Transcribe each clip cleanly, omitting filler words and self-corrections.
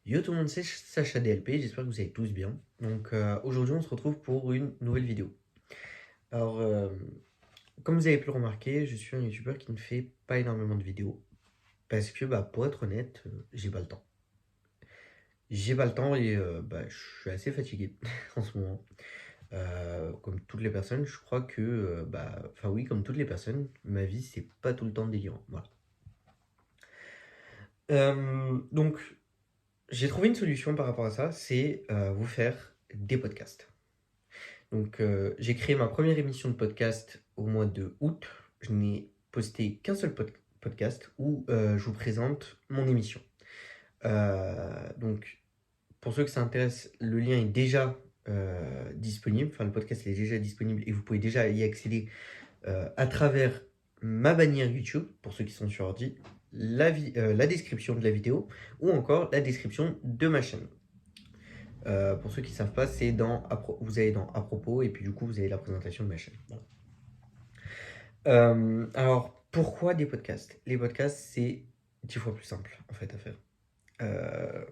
Yo tout le monde, c'est Sacha DLP, j'espère que vous allez tous bien. Donc aujourd'hui on se retrouve pour une nouvelle vidéo. Alors comme vous avez pu le remarquer, je suis un youtubeur qui ne fait pas énormément de vidéos. Parce que pour être honnête, j'ai pas le temps. J'ai pas le temps et je suis assez fatigué en ce moment. Comme toutes les personnes, je crois que, enfin oui, comme toutes les personnes, ma vie c'est pas tout le temps délirant. Voilà. Donc j'ai trouvé une solution par rapport à ça, c'est vous faire des podcasts. Donc, j'ai créé ma première émission de podcast au mois de août. Je n'ai posté qu'un seul podcast où je vous présente mon émission. Donc, pour ceux que ça intéresse, le lien est déjà disponible. Enfin, le podcast est déjà disponible et vous pouvez déjà y accéder à travers ma bannière YouTube, pour ceux qui sont sur ordi, la description de la vidéo ou encore la description de ma chaîne. Pour ceux qui ne savent pas, c'est vous allez dans à propos et puis du coup vous avez la présentation de ma chaîne. Voilà. Alors pourquoi des podcasts? Les podcasts c'est 10 fois plus simple en fait à faire. Euh,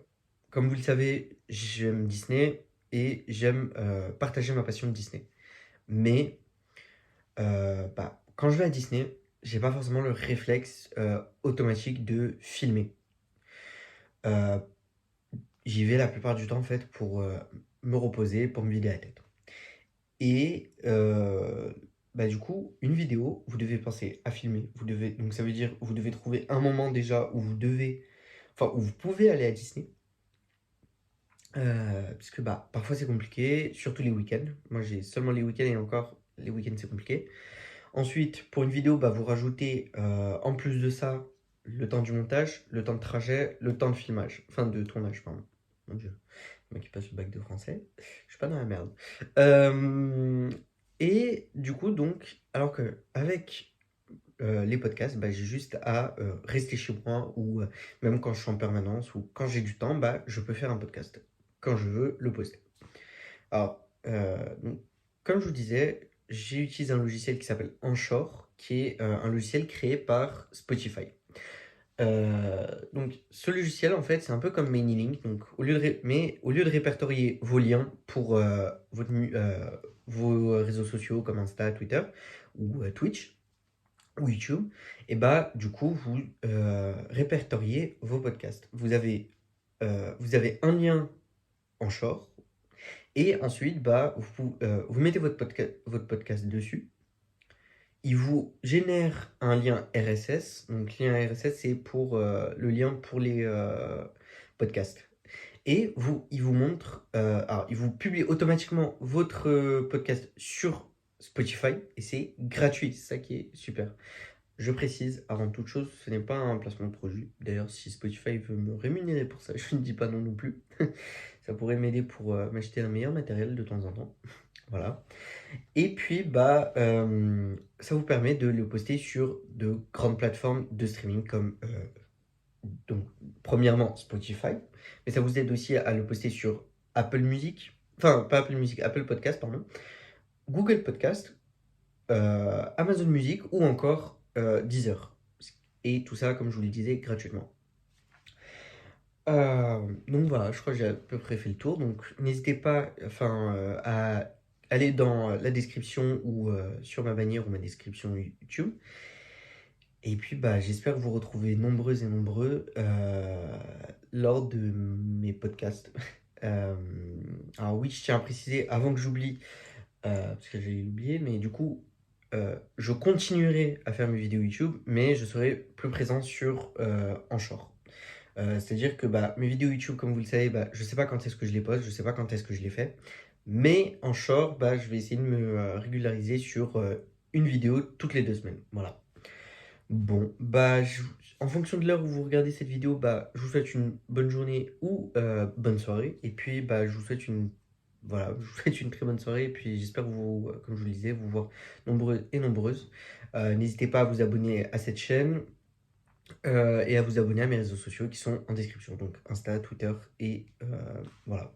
Comme vous le savez, j'aime Disney et j'aime partager ma passion de Disney. Mais quand je vais à Disney, j'ai pas forcément le réflexe automatique de filmer. Euh, J'y vais la plupart du temps en fait pour me reposer, pour me vider la tête. Et du coup, une vidéo, vous devez penser à filmer. Donc ça veut dire, vous devez trouver un moment déjà où où vous pouvez aller à Disney. Puisque parfois c'est compliqué, surtout les week-ends. Moi j'ai seulement les week-ends et encore, les week-ends c'est compliqué. Ensuite, pour une vidéo, vous rajoutez en plus de ça le temps du montage, le temps de trajet, le temps de filmage, enfin de tournage, pardon. Mon Dieu, moi qui passe le bac de français, je suis pas dans la merde. Et du coup, donc, alors que avec les podcasts, j'ai juste à rester chez moi ou même quand je suis en permanence ou quand j'ai du temps, je peux faire un podcast quand je veux le poster. Alors, donc, comme je vous disais, j'ai utilisé un logiciel qui s'appelle Anchor, qui est un logiciel créé par Spotify. Donc, ce logiciel, en fait, c'est un peu comme Mailink. Donc, mais au lieu de répertorier vos liens pour vos réseaux sociaux comme Insta, Twitter ou Twitch ou YouTube, et du coup, vous répertoriez vos podcasts. Vous avez un lien Anchor et ensuite, vous mettez votre podcast dessus. Il vous génère un lien RSS. Donc, lien RSS, c'est pour le lien pour les podcasts. Et il vous montre, alors, il vous publie automatiquement votre podcast sur Spotify et c'est gratuit. C'est ça qui est super. Je précise, avant toute chose, ce n'est pas un placement de produit. D'ailleurs, si Spotify veut me rémunérer pour ça, je ne dis pas non non plus. Ça pourrait m'aider pour m'acheter un meilleur matériel de temps en temps. Voilà. Et puis, ça vous permet de le poster sur de grandes plateformes de streaming comme, donc, premièrement, Spotify, mais ça vous aide aussi à le poster sur Apple Music, enfin, pas Apple Music, Apple Podcast, pardon, Google Podcast, Amazon Music ou encore Deezer. Et tout ça, comme je vous le disais, gratuitement. Donc voilà, je crois que j'ai à peu près fait le tour. Donc n'hésitez pas à aller dans la description ou sur ma bannière ou ma description YouTube. Et puis j'espère vous retrouver nombreuses et nombreux lors de mes podcasts. Euh, alors oui, je tiens à préciser avant que j'oublie, parce que j'ai oublié, mais du coup, je continuerai à faire mes vidéos YouTube, mais je serai plus présent sur Anchor. C'est-à-dire que mes vidéos YouTube, comme vous le savez, je ne sais pas quand est-ce que je les poste, je ne sais pas quand est-ce que je les fais. Mais en short, je vais essayer de me régulariser sur une vidéo toutes les 2 semaines. Voilà. Bon, en fonction de l'heure où vous regardez cette vidéo, je vous souhaite une bonne journée ou bonne soirée. Et puis, je vous souhaite voilà, je vous souhaite une très bonne soirée. Et puis, j'espère vous, comme je vous le disais, vous voir nombreux et nombreuses. N'hésitez pas à vous abonner à cette chaîne et à vous abonner à mes réseaux sociaux qui sont en description, donc Insta, Twitter et voilà.